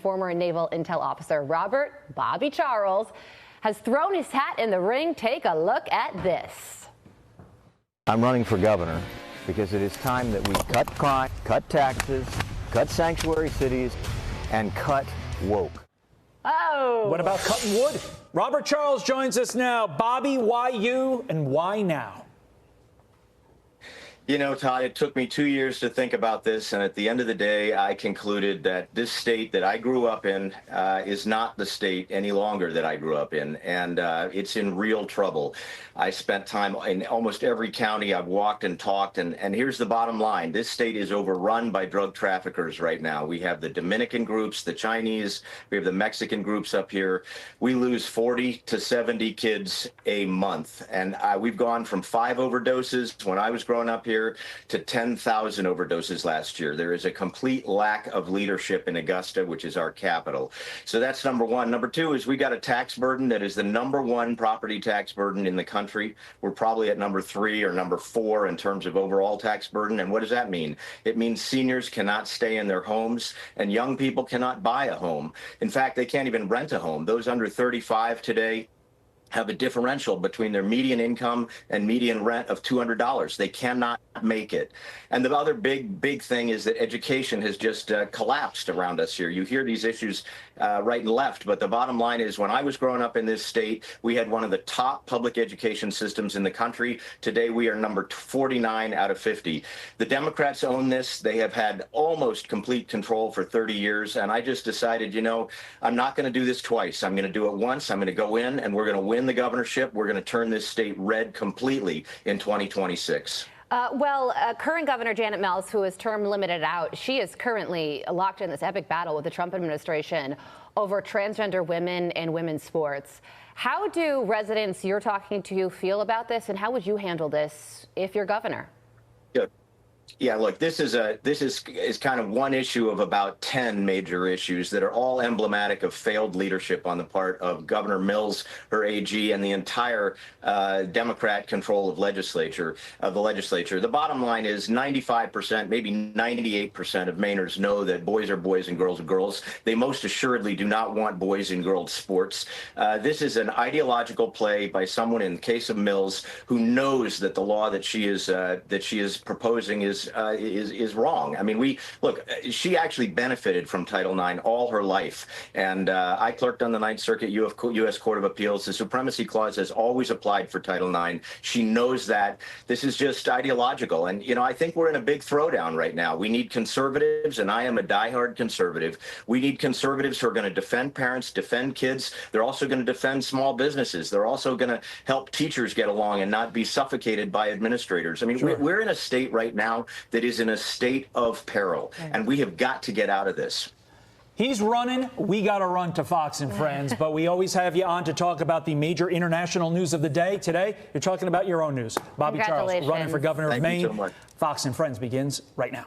former Naval Intel officer Robert Bobby Charles has thrown his hat in the ring. Take a look at this. I'm running for governor because it is time that we cut crime, cut taxes, cut sanctuary cities, and cut woke. Oh. What about cutting wood? Robert Charles joins us now. Bobby, why you and why now? You know, Todd, it took me 2 years to think about this, and at the end of the day, I concluded that this state that I grew up in is not the state any longer that I grew up in, and it's in real trouble. I spent time in almost every county I've walked and talked, and here's the bottom line. This state is overrun by drug traffickers right now. We have the Dominican groups, the Chinese, we have the Mexican groups up here. We lose 40 to 70 kids a month, and we've gone from 5 overdoses when I was growing up here to 10,000 overdoses last year. There is a complete lack of leadership in Augusta, which is our capital. So that's number one. Number two is we got a tax burden that is the #1 property tax burden in the country. We're probably at number 3 or number 4 in terms of overall tax burden. And what does that mean? It means seniors cannot stay in their homes and young people cannot buy a home. In fact, they can't even rent a home. Those under 35 today have a differential between their median income and median rent of $200. They cannot make it. And the other big thing is that education has just collapsed around us here. You hear these issues right and left, but the bottom line is when I was growing up in this state, we had one of the top public education systems in the country. Today, we are number 49 out of 50. The Democrats own this. They have had almost complete control for 30 years. And I just decided, you know, I'm not going to do this twice. I'm going to do it once. I'm going to go in and we're going to win the governorship. We're going to turn this state red completely in 2026. Current Governor Janet Mills, who is term limited out, she is currently locked in this epic battle with the Trump administration over transgender women and women's sports. How do residents you're talking to feel about this, and how would you handle this if you're governor? Yeah, look, this is kind of one issue of about 10 major issues that are all emblematic of failed leadership on the part of Governor Mills, her AG, and the entire Democrat control of the legislature. The bottom line is 95%, maybe 98% of Mainers know that boys are boys and girls are girls. They most assuredly do not want boys and girls sports. This is an ideological play by someone, in the case of Mills, who knows that the law that she is proposing is wrong. I mean, she actually benefited from Title IX all her life. And I clerked on the Ninth Circuit U.S. Court of Appeals. The Supremacy Clause has always applied for Title IX. She knows that. This is just ideological. And, you know, I think we're in a big throwdown right now. We need conservatives, and I am a diehard conservative. We need conservatives who are going to defend parents, defend kids. They're also going to defend small businesses. They're also going to help teachers get along and not be suffocated by administrators. I mean, we're in a state right now that is in a state of peril, and we have got to get out of this. He's running. We got to run to Fox and Friends, but we always have you on to talk about the major international news of the day. Today, you're talking about your own news. Bobby Charles running for governor of Maine. Thank you so much. Fox and Friends begins right now.